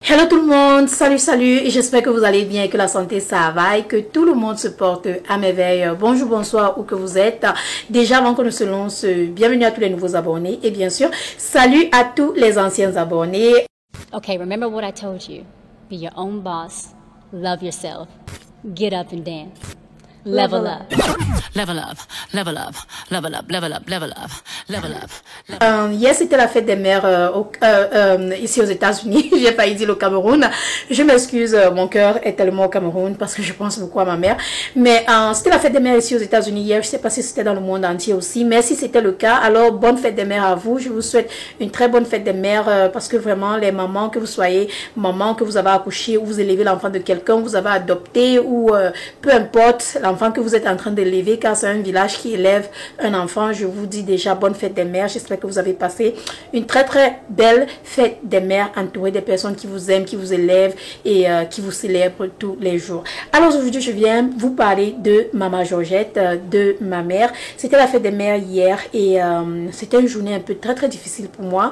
Hello tout le monde, salut, j'espère que vous allez bien, que la santé ça va et que tout le monde se porte à merveille. Bonjour, bonsoir, où que vous êtes. Déjà avant qu'on ne se lance, bienvenue à tous les nouveaux abonnés et bien sûr, salut à tous les anciens abonnés. Okay, remember what I told you. Be your own boss, love yourself, get up and dance. Level up. Level up, level up, level up, level up, level up, level up. Hier, c'était la fête des mères ici aux États-Unis. J'ai failli dire au Cameroun. Je m'excuse, mon cœur est tellement au Cameroun parce que je pense beaucoup à ma mère. Mais c'était la fête des mères ici aux États-Unis hier. Je ne sais pas si c'était dans le monde entier aussi. Mais si c'était le cas, alors bonne fête des mères à vous. Je vous souhaite une très bonne fête des mères parce que vraiment, les mamans, que vous soyez maman, que vous avez accouché ou vous élevez l'enfant de quelqu'un, vous avez adopté ou peu importe l'enfant que vous êtes en train d'élever, car c'est un village qui élève un enfant, je vous dis déjà bonne fête des mères. J'espère que vous avez passé une très belle fête des mères entourée des personnes qui vous aiment, qui vous élèvent et qui vous célèbrent tous les jours. Alors aujourd'hui je viens vous parler de Maman Georgette, de ma mère. C'était la fête des mères hier et c'était une journée un peu très difficile pour moi.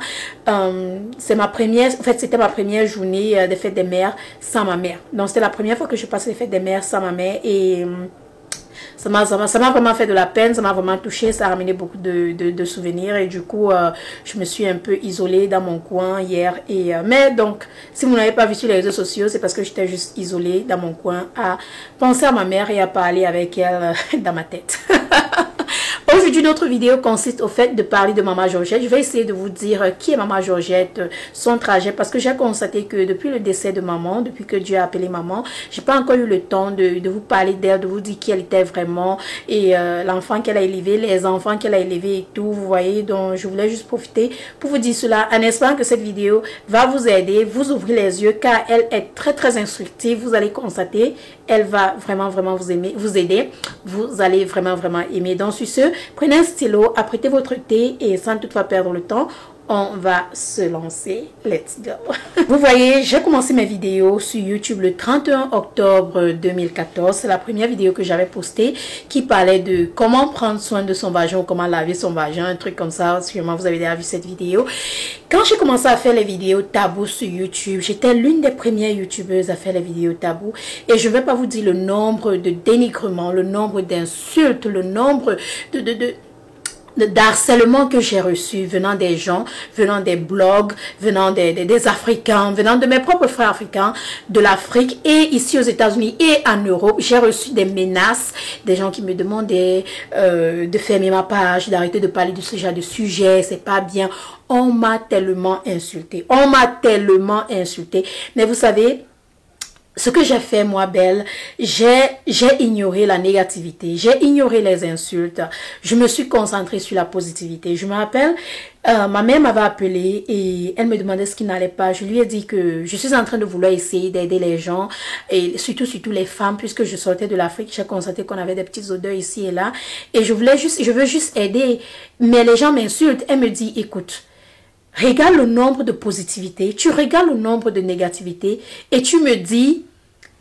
C'était ma première journée de fête des mères sans ma mère. Donc c'était la première fois que je passais les fêtes des mères sans ma mère et ça m'a vraiment fait de la peine, ça m'a vraiment touché, ça a ramené beaucoup de souvenirs et du coup je me suis un peu isolée dans mon coin hier mais donc si vous n'avez pas vu sur les réseaux sociaux, c'est parce que j'étais juste isolée dans mon coin à penser à ma mère et à parler avec elle dans ma tête. Aujourd'hui, notre vidéo consiste au fait de parler de Maman Georgette. Je vais essayer de vous dire qui est Maman Georgette, son trajet, parce que j'ai constaté que depuis le décès de maman, depuis que Dieu a appelé maman, j'ai pas encore eu le temps de vous parler d'elle, de vous dire qui elle était vraiment et l'enfant qu'elle a élevé, les enfants qu'elle a élevés et tout, vous voyez. Donc, je voulais juste profiter pour vous dire cela en espérant que cette vidéo va vous aider, vous ouvrir les yeux, car elle est très instructive. Vous allez constater, elle va vraiment vous aider. Vous allez vraiment aimer. Donc, sur ce, prenez un stylo, apprêtez votre thé et sans toutefois perdre le temps, on va se lancer. Let's go. Vous voyez, j'ai commencé mes vidéos sur YouTube le 31 octobre 2014. C'est la première vidéo que j'avais postée qui parlait de comment prendre soin de son vagin ou comment laver son vagin, un truc comme ça. Sûrement vous avez déjà vu cette vidéo. Quand j'ai commencé à faire les vidéos tabou sur YouTube, j'étais l'une des premières youtubeuses à faire les vidéos tabou. Et je ne vais pas vous dire le nombre de dénigrements, le nombre d'insultes, le nombre d'harcèlement que j'ai reçu venant des gens, venant des blogs, venant des Africains, venant de mes propres frères africains, de l'Afrique et ici aux États-Unis et en Europe. J'ai reçu des menaces, des gens qui me demandaient de fermer ma page, d'arrêter de parler de ce genre de sujet, c'est pas bien. On m'a tellement insulté, mais vous savez, ce que j'ai fait, moi, Belle, j'ai ignoré la négativité, j'ai ignoré les insultes, je me suis concentrée sur la positivité. Je me rappelle, ma mère m'avait appelée et elle me demandait ce qui n'allait pas. Je lui ai dit que je suis en train de vouloir essayer d'aider les gens et surtout les femmes, puisque je sortais de l'Afrique, j'ai constaté qu'on avait des petites odeurs ici et là et je veux juste aider, mais les gens m'insultent. Elle me dit, écoute, regarde le nombre de positivité, tu regardes le nombre de négativité et tu me dis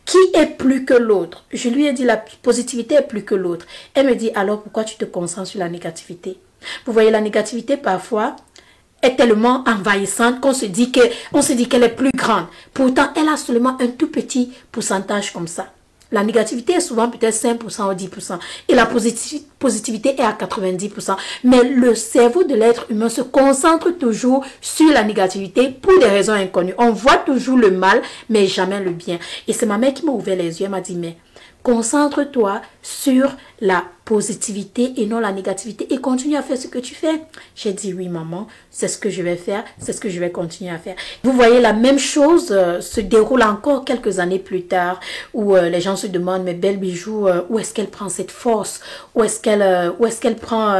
qui est plus que l'autre. Je lui ai dit la positivité est plus que l'autre. Elle me dit alors pourquoi tu te concentres sur la négativité? Vous voyez, la négativité parfois est tellement envahissante qu'on se dit qu'elle est plus grande. Pourtant, elle a seulement un tout petit pourcentage comme ça. La négativité est souvent peut-être 5% ou 10%. Et la positivité est à 90%. Mais le cerveau de l'être humain se concentre toujours sur la négativité pour des raisons inconnues. On voit toujours le mal, mais jamais le bien. Et c'est ma mère qui m'a ouvert les yeux. Elle m'a dit, mais concentre-toi sur la positivité et non la négativité et continue à faire ce que tu fais. J'ai dit oui maman, c'est ce que je vais faire, c'est ce que je vais continuer à faire. Vous voyez, la même chose se déroule encore quelques années plus tard où les gens se demandent, mais Belle Bijou, où est-ce qu'elle prend cette force, où est-ce qu'elle prend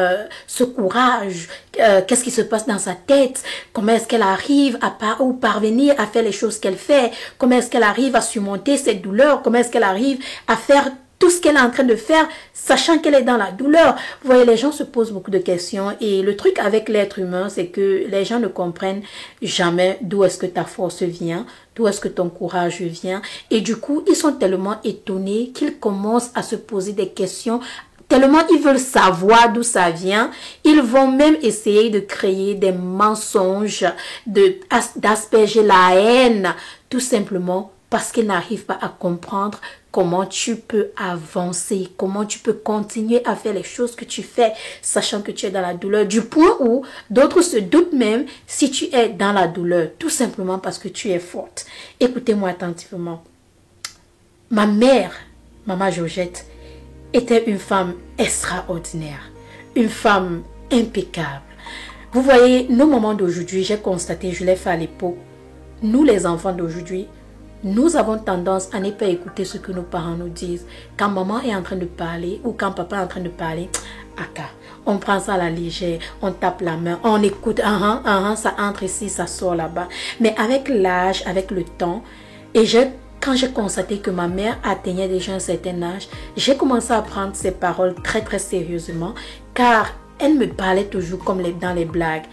ce courage, qu'est-ce qui se passe dans sa tête, comment est-ce qu'elle arrive à parvenir à faire les choses qu'elle fait, comment est-ce qu'elle arrive à surmonter cette douleur, comment est-ce qu'elle arrive à faire tout ce qu'elle est en train de faire, sachant qu'elle est dans la douleur. Vous voyez, les gens se posent beaucoup de questions et le truc avec l'être humain, c'est que les gens ne comprennent jamais d'où est-ce que ta force vient, d'où est-ce que ton courage vient. Et du coup, ils sont tellement étonnés qu'ils commencent à se poser des questions. Tellement ils veulent savoir d'où ça vient, ils vont même essayer de créer des mensonges, d'asperger la haine, Tout simplement parce qu'elle n'arrive pas à comprendre comment tu peux avancer, comment tu peux continuer à faire les choses que tu fais, sachant que tu es dans la douleur, du point où d'autres se doutent même si tu es dans la douleur, tout simplement parce que tu es forte. Écoutez-moi attentivement. Ma mère, Maman Georgette, était une femme extraordinaire, une femme impeccable. Vous voyez, nos mamans d'aujourd'hui, j'ai constaté, je l'ai fait à l'époque, nous les enfants d'aujourd'hui, nous avons tendance à ne pas écouter ce que nos parents nous disent. Quand maman est en train de parler ou quand papa est en train de parler, on prend ça à la légère, on tape la main, on écoute, ça entre ici, ça sort là-bas. Mais avec l'âge, avec le temps, et quand j'ai constaté que ma mère atteignait déjà un certain âge, j'ai commencé à prendre ses paroles très très sérieusement, car elle me parlait toujours comme dans les blagues.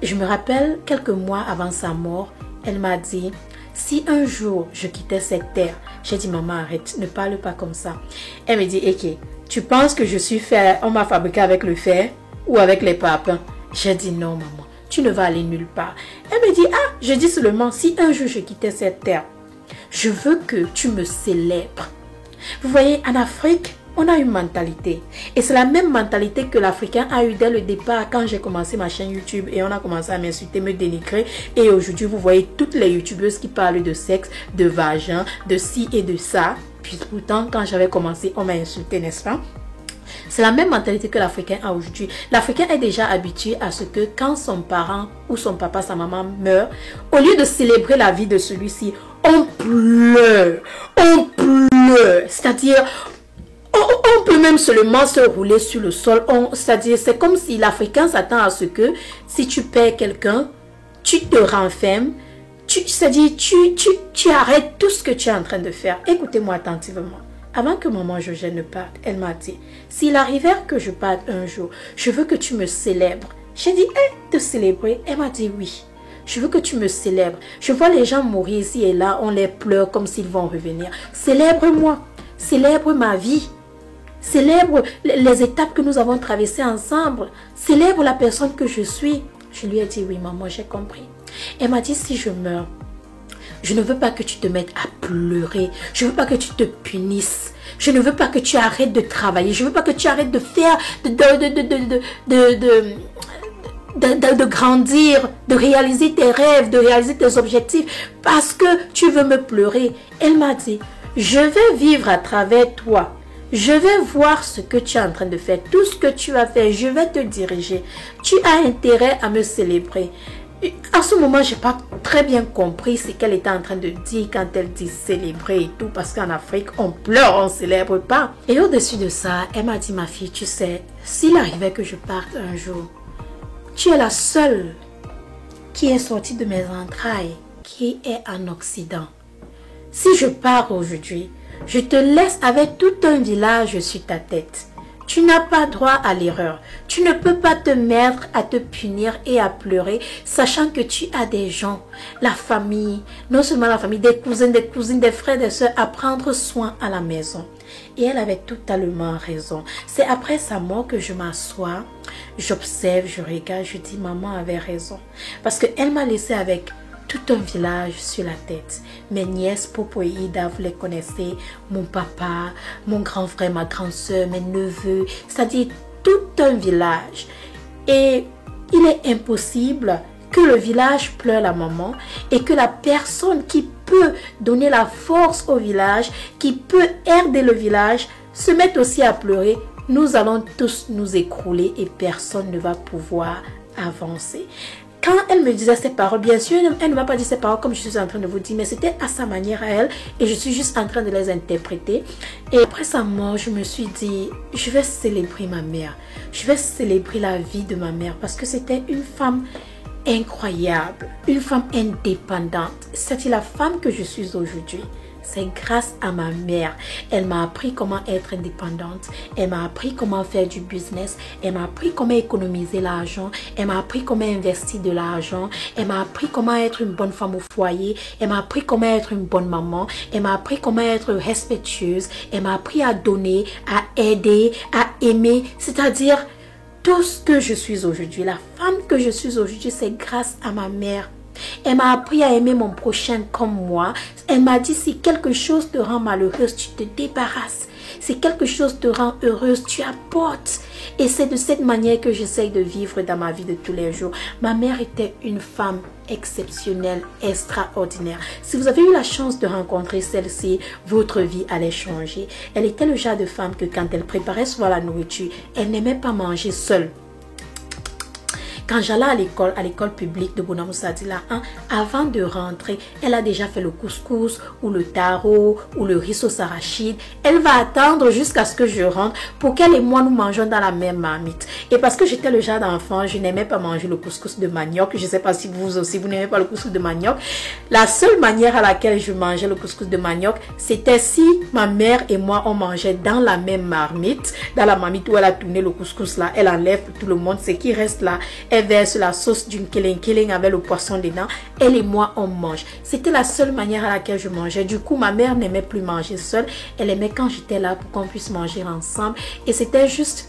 Je me rappelle, quelques mois avant sa mort, elle m'a dit, si un jour je quittais cette terre, j'ai dit, maman, arrête, ne parle pas comme ça. Elle me dit, ok, tu penses que je suis fait, on m'a fabriqué avec le fer ou avec les papins? J'ai dit, non, maman, tu ne vas aller nulle part. Elle me dit, je dis seulement, si un jour je quittais cette terre, je veux que tu me célèbres. Vous voyez, en Afrique, on a une mentalité. Et c'est la même mentalité que l'Africain a eu dès le départ quand j'ai commencé ma chaîne YouTube et on a commencé à m'insulter, me dénigrer. Et aujourd'hui, vous voyez toutes les YouTubeuses qui parlent de sexe, de vagin, de ci et de ça. Puis pourtant, quand j'avais commencé, on m'a insulté, n'est-ce pas? C'est la même mentalité que l'Africain a aujourd'hui. L'Africain est déjà habitué à ce que quand son parent ou son papa, sa maman meurt, au lieu de célébrer la vie de celui-ci, on pleure. On pleure. C'est-à-dire, on peut même seulement se rouler sur le sol. C'est-à-dire, c'est comme si l'Africain s'attend à ce que si tu perds quelqu'un, tu te renfermes. C'est-à-dire, tu arrêtes tout ce que tu es en train de faire. Écoutez-moi attentivement. Avant que maman Georgette ne parte, elle m'a dit, s'il arrivait que je parte un jour, je veux que tu me célèbres. J'ai dit, te célébrer? Elle m'a dit oui. Je veux que tu me célèbres. Je vois les gens mourir ici et là, on les pleure comme s'ils vont revenir. Célèbre-moi. Célèbre ma vie. Célèbre les étapes que nous avons traversées ensemble. Célèbre la personne que je suis. Je lui ai dit, oui maman, j'ai compris. Elle m'a dit, si je meurs, je ne veux pas que tu te mettes à pleurer. Je ne veux pas que tu te punisses. Je ne veux pas que tu arrêtes de travailler. Je ne veux pas que tu arrêtes de faire, de grandir, de réaliser tes rêves, de réaliser tes objectifs parce que tu veux me pleurer. Elle m'a dit, je vais vivre à travers toi. Je vais voir ce que tu es en train de faire. Tout ce que tu as fait, je vais te diriger. Tu as intérêt à me célébrer. À ce moment, je n'ai pas très bien compris ce qu'elle était en train de dire quand elle dit célébrer et tout. Parce qu'en Afrique, on pleure, on ne célèbre pas. Et au-dessus de ça, elle m'a dit, ma fille, tu sais, s'il arrivait que je parte un jour, tu es la seule qui est sortie de mes entrailles, qui est en Occident. Si je pars aujourd'hui, je te laisse avec tout un village sur ta tête. Tu n'as pas droit à l'erreur. Tu ne peux pas te mettre à te punir et à pleurer, sachant que tu as des gens, la famille, non seulement la famille, des cousines, des frères, des soeurs, à prendre soin à la maison. Et elle avait totalement raison. C'est après sa mort que je m'assois, j'observe, je regarde, je dis, maman avait raison. Parce qu'elle m'a laissé avec tout un village sur la tête. Mes nièces, Popo et Ida, vous les connaissez, mon papa, mon grand frère, ma grande soeur, mes neveux, c'est-à-dire tout un village. Et il est impossible que le village pleure la maman et que la personne qui peut donner la force au village, qui peut aider le village, se mette aussi à pleurer. Nous allons tous nous écrouler et personne ne va pouvoir avancer. Quand elle me disait ces paroles, bien sûr, elle ne m'a pas dit ces paroles comme je suis en train de vous dire, mais c'était à sa manière à elle et je suis juste en train de les interpréter. Et après sa mort, je me suis dit, je vais célébrer ma mère. Je vais célébrer la vie de ma mère parce que c'était une femme incroyable, une femme indépendante. C'est la femme que je suis aujourd'hui. C'est grâce à ma mère. Elle m'a appris comment être indépendante. Elle m'a appris comment faire du business. Elle m'a appris comment économiser l'argent. Elle m'a appris comment investir de l'argent. Elle m'a appris comment être une bonne femme au foyer. Elle m'a appris comment être une bonne maman. Elle m'a appris comment être respectueuse. Elle m'a appris à donner, à aider, à aimer. C'est-à-dire, tout ce que je suis aujourd'hui, la femme que je suis aujourd'hui, c'est grâce à ma mère. Elle m'a appris à aimer mon prochain comme moi. Elle m'a dit, si quelque chose te rend malheureuse, tu te débarrasses. Si quelque chose te rend heureuse, tu apportes. Et c'est de cette manière que j'essaye de vivre dans ma vie de tous les jours. Ma mère était une femme exceptionnelle, extraordinaire. Si vous avez eu la chance de rencontrer celle-ci, votre vie allait changer. Elle était le genre de femme que quand elle préparait souvent la nourriture, elle n'aimait pas manger seule. Quand j'allais à l'école publique de Bonamoussadi-là, avant de rentrer, elle a déjà fait le couscous ou le taro ou le riz sauce arachide. Elle va attendre jusqu'à ce que je rentre pour qu'elle et moi nous mangeons dans la même marmite. Et parce que j'étais le genre d'enfant, je n'aimais pas manger le couscous de manioc. Je ne sais pas si vous aussi, vous n'aimez pas le couscous de manioc. La seule manière à laquelle je mangeais le couscous de manioc, c'était si ma mère et moi, on mangeait dans la même marmite. Dans la marmite où elle a tourné le couscous là, elle enlève pour tout le monde. Ce qui reste là, elle verse la sauce d'une kéling avec le poisson dedans. Elle et moi, on mange. C'était la seule manière à laquelle je mangeais. Du coup, ma mère n'aimait plus manger seule. Elle aimait quand j'étais là pour qu'on puisse manger ensemble. Et c'était juste...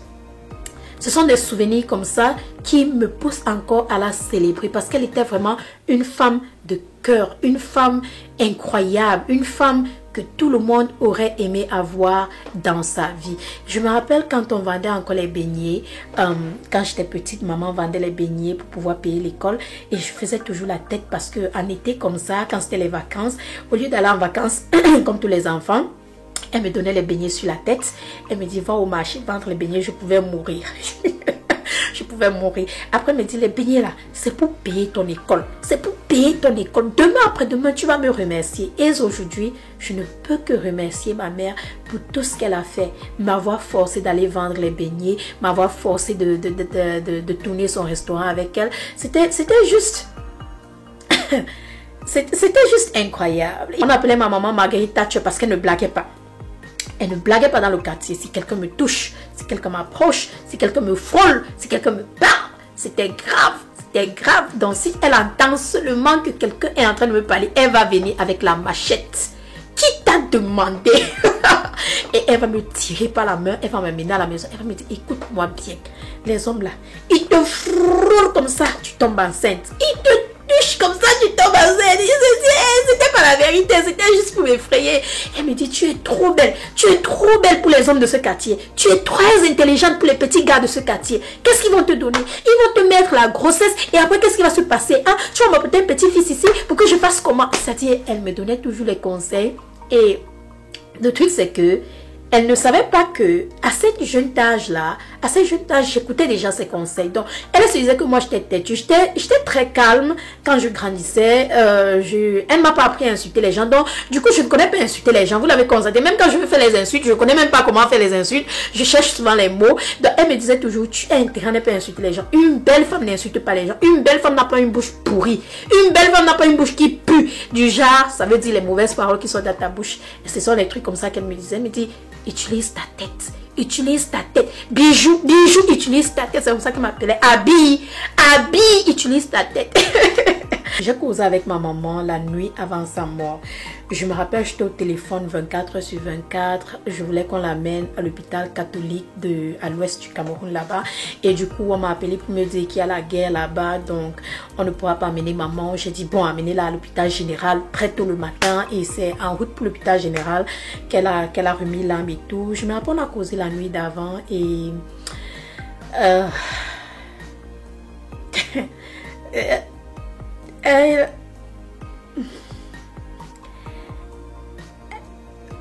Ce sont des souvenirs comme ça qui me poussent encore à la célébrer parce qu'elle était vraiment une femme de cœur, une femme incroyable, une femme que tout le monde aurait aimé avoir dans sa vie. Je me rappelle quand on vendait encore les beignets, quand j'étais petite, maman vendait les beignets pour pouvoir payer l'école et je faisais toujours la tête parce qu'en été comme ça, quand c'était les vacances, au lieu d'aller en vacances comme tous les enfants, elle me donnait les beignets sur la tête. Elle me dit, va au marché vendre les beignets, je pouvais mourir. Je pouvais mourir. Après, elle me dit, les beignets là, c'est pour payer ton école. C'est pour payer ton école. Demain, après-demain, tu vas me remercier. Et aujourd'hui, je ne peux que remercier ma mère pour tout ce qu'elle a fait. M'avoir forcé d'aller vendre les beignets, m'avoir forcé de tourner son restaurant avec elle. C'était juste... C'était juste incroyable. On appelait ma maman Marguerite Thatcher parce qu'elle ne blaguait pas. Elle ne blaguait pas dans le quartier. Si quelqu'un me touche, si quelqu'un m'approche, si quelqu'un me frôle, si quelqu'un me parle, c'était grave. C'était grave. Donc si elle entend seulement que quelqu'un est en train de me parler, elle va venir avec la machette. Qui t'a demandé? Et elle va me tirer par la main, elle va m'amener à la maison, elle va me dire, écoute-moi bien. Les hommes là, ils te frôlent comme ça, tu tombes enceinte. Ils te touchent comme ça, tu tombes enceinte. C'était pas la vérité, c'était juste pour m'effrayer. Elle me dit, tu es trop belle pour les hommes de ce quartier. Tu es très intelligente pour les petits gars de ce quartier. Qu'est-ce qu'ils vont te donner? Ils vont te mettre la grossesse et après qu'est-ce qui va se passer? Hein? Tu vas m'apporter un petit-fils ici pour que je fasse comment? C'est-à-dire, elle me donnait toujours les conseils et le truc c'est que elle ne savait pas que à cette jeune âge-là, j'écoutais déjà ses conseils. Donc, elle se disait que moi, j'étais têtue. J'étais très calme quand je grandissais. Elle ne m'a pas appris à insulter les gens. Donc, du coup, je ne connais pas insulter les gens. Vous l'avez constaté. Même quand je veux faire les insultes, je ne connais même pas comment faire les insultes. Je cherche souvent les mots. Donc, elle me disait toujours, tu es intérêt à ne pas insulter les gens. Une belle femme n'insulte pas les gens. Une belle femme n'a pas une bouche pourrie. Une belle femme n'a pas une bouche qui pue. Du genre, ça veut dire les mauvaises paroles qui sont dans ta bouche. Et ce sont les trucs comme ça qu'elle me disait. Elle me dit, utilise ta tête. Utilise ta tête. Bijou, utilise ta tête. C'est comme ça qu'elle m'appelait. Abi, utilise ta tête. J'ai causé avec ma maman la nuit avant sa mort. Je me rappelle, j'étais au téléphone 24h/24. Je voulais qu'on l'amène à l'hôpital catholique à l'ouest du Cameroun là-bas. Et du coup, on m'a appelé pour me dire qu'il y a la guerre là-bas. Donc, on ne pourra pas amener maman. J'ai dit, bon, amenez-la à l'hôpital général très tôt le matin. Et c'est en route pour l'hôpital général qu'elle a remis l'âme et tout. Je me rappelle, on a causé la nuit d'avant. Et...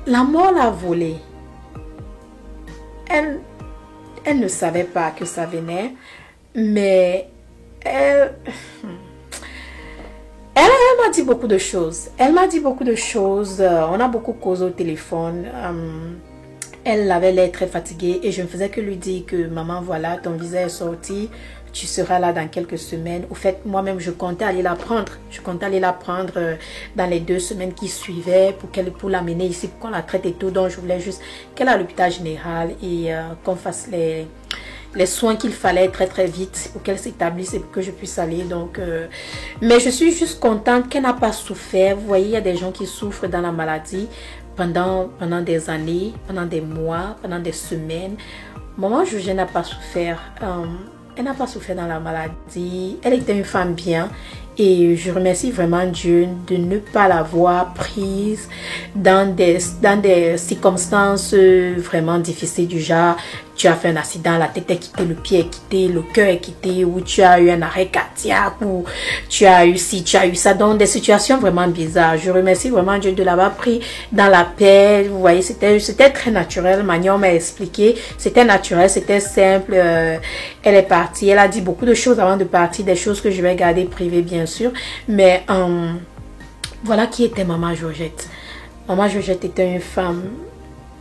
la mort l'a volée. Elle ne savait pas que ça venait, mais elle m'a dit beaucoup de choses. Elle m'a dit beaucoup de choses. On a beaucoup causé au téléphone. Elle avait l'air très fatiguée et je ne faisais que lui dire que maman, voilà, ton visa est sorti. Tu seras là dans quelques semaines. Au fait, moi-même, je comptais aller la prendre. Je comptais aller la prendre dans les 2 semaines qui suivaient pour l'amener ici, pour qu'on la traite et tout. Donc, je voulais juste qu'elle aille à l'hôpital général et qu'on fasse les soins qu'il fallait très très vite pour qu'elle s'établisse et pour que je puisse aller. Donc, mais je suis juste contente qu'elle n'a pas souffert. Vous voyez, il y a des gens qui souffrent dans la maladie pendant des années, pendant des mois, pendant des semaines. Maman Georgette n'a pas souffert. Elle n'a pas souffert dans la maladie. Elle était une femme bien. Et je remercie vraiment Dieu de ne pas l'avoir prise dans des circonstances vraiment difficiles du genre, tu as fait un accident, la tête est quittée, le pied est quitté, le cœur est quitté, ou tu as eu un arrêt cardiaque, ou tu as eu ci, tu as eu ça, dans des situations vraiment bizarres. Je remercie vraiment Dieu de l'avoir pris dans la paix. Vous voyez, c'était très naturel. Magnon m'a expliqué, c'était naturel, c'était simple. Elle est partie, elle a dit beaucoup de choses avant de partir, des choses que je vais garder privées bien sûr, mais voilà qui était Maman Georgette. Maman Georgette était une femme.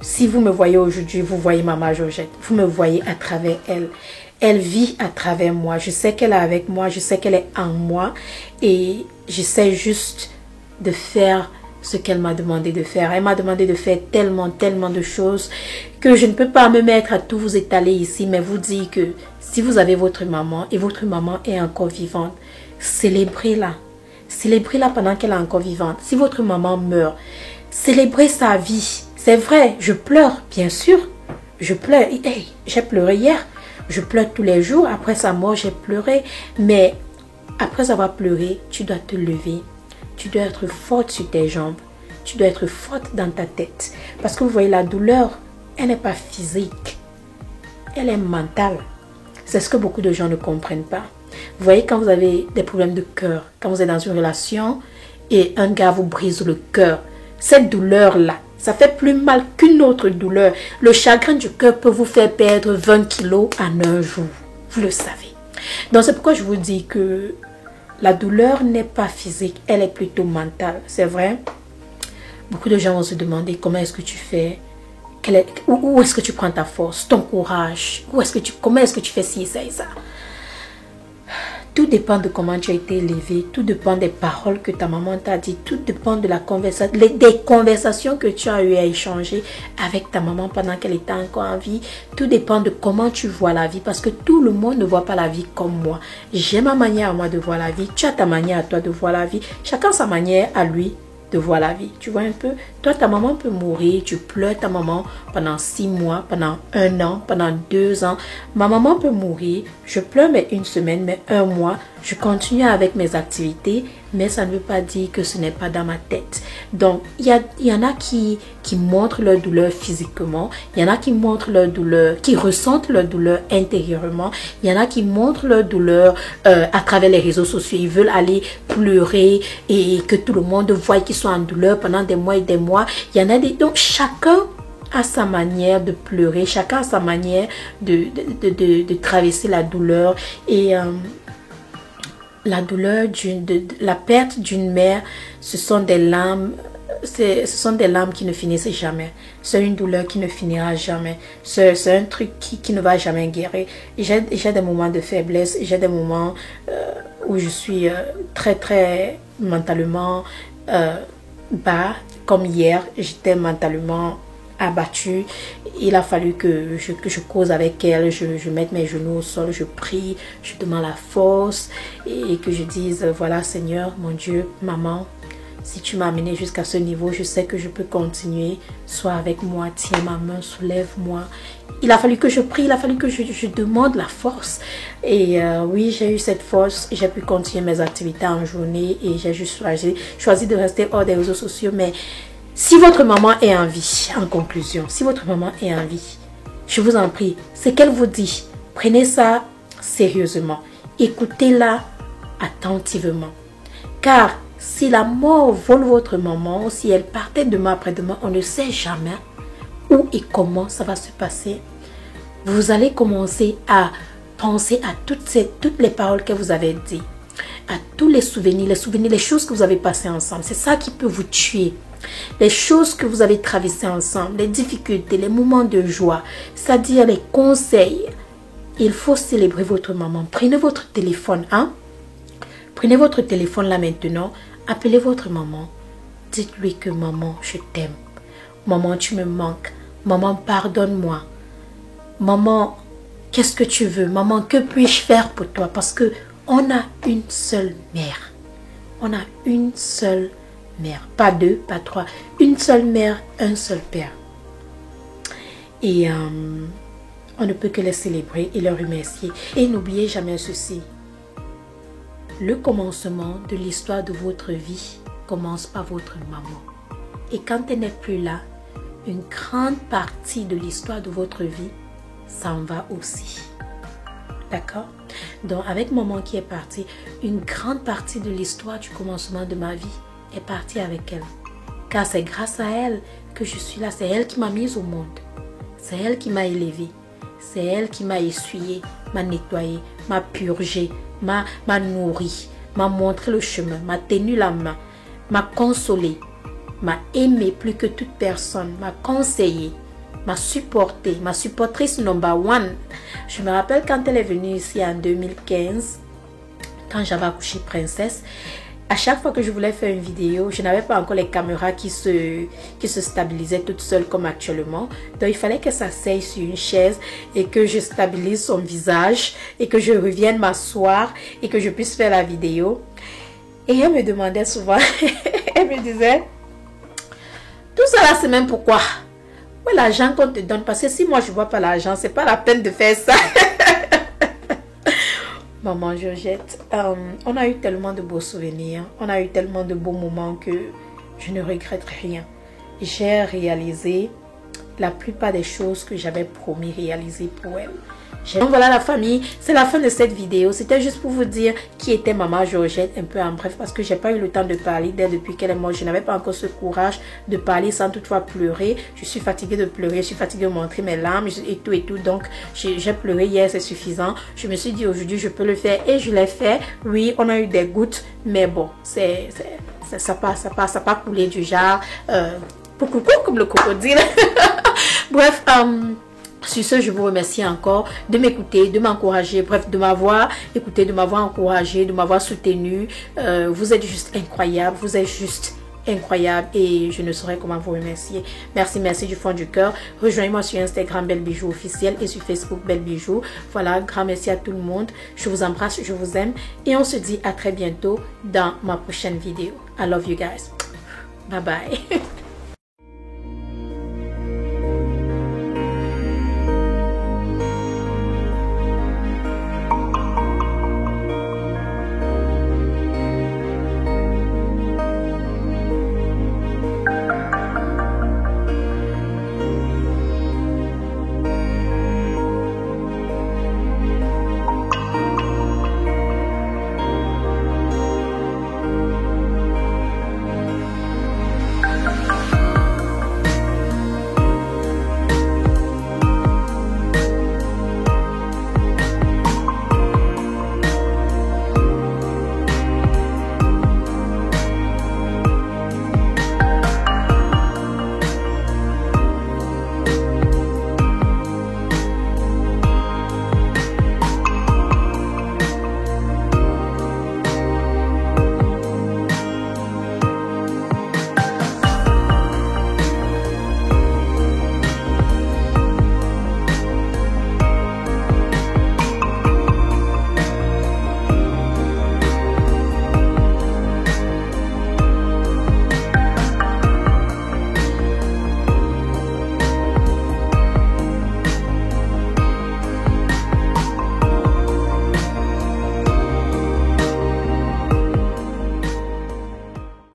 Si vous me voyez aujourd'hui, vous voyez Maman Georgette. Vous me voyez à travers elle. Elle vit à travers moi. Je sais qu'elle est avec moi. Je sais qu'elle est en moi. Et j'essaie juste de faire ce qu'elle m'a demandé de faire. Elle m'a demandé de faire tellement de choses que je ne peux pas me mettre à tout vous étaler ici, mais vous dire que si vous avez votre maman et votre maman est encore vivante, célébrez-la. Célébrez-la pendant qu'elle est encore vivante. Si votre maman meurt, célébrez sa vie. C'est vrai, je pleure, bien sûr. Je pleure. Hey, j'ai pleuré hier. Je pleure tous les jours. Après sa mort, j'ai pleuré. Mais après avoir pleuré, tu dois te lever. Tu dois être forte sur tes jambes. Tu dois être forte dans ta tête. Parce que vous voyez, la douleur, elle n'est pas physique. Elle est mentale. C'est ce que beaucoup de gens ne comprennent pas. Vous voyez, quand vous avez des problèmes de cœur, quand vous êtes dans une relation et un gars vous brise le cœur, cette douleur-là, ça fait plus mal qu'une autre douleur. Le chagrin du cœur peut vous faire perdre 20 kilos en un jour. Vous le savez. Donc c'est pourquoi je vous dis que la douleur n'est pas physique, elle est plutôt mentale. C'est vrai. Beaucoup de gens vont se demander comment est-ce que tu fais, où est-ce que tu prends ta force, ton courage, comment est-ce que tu fais ci, ça et ça. Tout dépend de comment tu as été élevé, tout dépend des paroles que ta maman t'a dit, tout dépend de la conversation, des conversations que tu as eu à échanger avec ta maman pendant qu'elle était encore en vie. Tout dépend de comment tu vois la vie, parce que tout le monde ne voit pas la vie comme moi. J'ai ma manière à moi de voir la vie, tu as ta manière à toi de voir la vie, chacun sa manière à lui de voir la vie. Tu vois un peu, toi ta maman peut mourir, tu pleures ta maman pendant 6 mois, pendant 1 an, pendant 2 ans. Ma maman peut mourir, je pleure mais 1 semaine, mais 1 mois, je continue avec mes activités, mais ça ne veut pas dire que ce n'est pas dans ma tête. Donc il y en a qui montrent leur douleur physiquement, il y en a qui montrent leur douleur, qui ressentent leur douleur intérieurement, il y en a qui montrent leur douleur à travers les réseaux sociaux. Ils veulent aller pleurer et que tout le monde voit qu'ils sont en douleur pendant des mois et des mois. Il y en a des... Donc chacun a sa manière de pleurer, chacun a sa manière de traverser la douleur. Et la douleur, la perte d'une mère, ce sont des larmes. Ce sont des larmes qui ne finissent jamais. C'est une douleur qui ne finira jamais. C'est un truc qui ne va jamais guérir. J'ai des moments de faiblesse. J'ai des moments où je suis très mentalement bas. Comme hier, j'étais mentalement abattue. Il a fallu que je cause avec elle, je mette mes genoux au sol, je prie, je demande la force et que je dise, voilà Seigneur, mon Dieu, maman, si tu m'as amené jusqu'à ce niveau, je sais que je peux continuer. Sois avec moi, tiens ma main, soulève-moi. Il a fallu que je prie, il a fallu que je demande la force. Et oui, j'ai eu cette force. J'ai pu continuer mes activités en journée et j'ai juste choisi de rester hors des réseaux sociaux. Mais si votre maman est en vie, en conclusion, si votre maman est en vie, je vous en prie, ce qu'elle vous dit, prenez ça sérieusement. Écoutez-la attentivement. Car si la mort vole votre maman, ou si elle partait demain après-demain, on ne sait jamais où et comment ça va se passer. Vous allez commencer à penser à toutes les paroles que vous avez dites, à tous les souvenirs, les choses que vous avez passées ensemble. C'est ça qui peut vous tuer. Les choses que vous avez traversées ensemble, les difficultés, les moments de joie, c'est-à-dire les conseils. Il faut célébrer votre maman. Prenez votre téléphone, hein? Prenez votre téléphone là maintenant, appelez votre maman. Dites-lui que maman, je t'aime. Maman, tu me manques. Maman, pardonne-moi. Maman, qu'est-ce que tu veux? Maman, que puis-je faire pour toi? Parce que on a une seule mère. On a une seule mère. Pas 2, pas 3. Une seule mère, un seul père. Et on ne peut que les célébrer et les remercier. Et n'oubliez jamais ceci. le commencement de l'histoire de votre vie commence par votre maman. Et quand elle n'est plus là, une grande partie de l'histoire de votre vie s'en va aussi. D'accord? Donc, avec maman qui est partie, une grande partie de l'histoire du commencement de ma vie est partie avec elle. Car c'est grâce à elle que je suis là. C'est elle qui m'a mise au monde. C'est elle qui m'a élevée. C'est elle qui m'a essuyé, m'a nettoyé, m'a purgé, m'a nourri, m'a montré le chemin, m'a tenu la main, m'a consolé, m'a aimé plus que toute personne, m'a conseillé, m'a supporté, ma supportrice number one. Je me rappelle quand elle est venue ici en 2015, quand j'avais accouché Princesse. À chaque fois que je voulais faire une vidéo, je n'avais pas encore les caméras qui se stabilisaient toutes seules comme actuellement. Donc, il fallait qu'elle s'asseye sur une chaise et que je stabilise son visage et que je revienne m'asseoir et que je puisse faire la vidéo. Et elle me demandait souvent, elle me disait, tout ça là, c'est même pourquoi? Ouais, l'argent qu'on te donne, parce que si moi je vois pas l'argent, c'est pas la peine de faire ça. Maman Georgette, on a eu tellement de beaux souvenirs, on a eu tellement de beaux moments que je ne regrette rien. J'ai réalisé la plupart des choses que j'avais promis réaliser pour elle. Donc voilà la famille, c'est la fin de cette vidéo. C'était juste pour vous dire qui était maman Georgette, un peu en bref, parce que j'ai pas eu le temps de parler d'elle depuis qu'elle est morte. Je n'avais pas encore ce courage de parler sans toutefois pleurer. Je suis fatiguée de pleurer, je suis fatiguée de montrer mes larmes et tout. Donc j'ai pleuré hier, c'est suffisant. Je me suis dit aujourd'hui je peux le faire et je l'ai fait. Oui, on a eu des gouttes, mais bon, ça pas coulé du genre comme le crocodile. Bref, sur ce, je vous remercie encore de m'écouter, de m'encourager, bref, de m'avoir écouté, de m'avoir encouragé, de m'avoir soutenu. Vous êtes juste incroyable, vous êtes juste incroyable et je ne saurais comment vous remercier. Merci, merci du fond du cœur. Rejoignez-moi sur Instagram Belle Bijou officiel et sur Facebook Belle Bijou. Voilà, grand merci à tout le monde. Je vous embrasse, je vous aime et on se dit à très bientôt dans ma prochaine vidéo. I love you guys. Bye bye.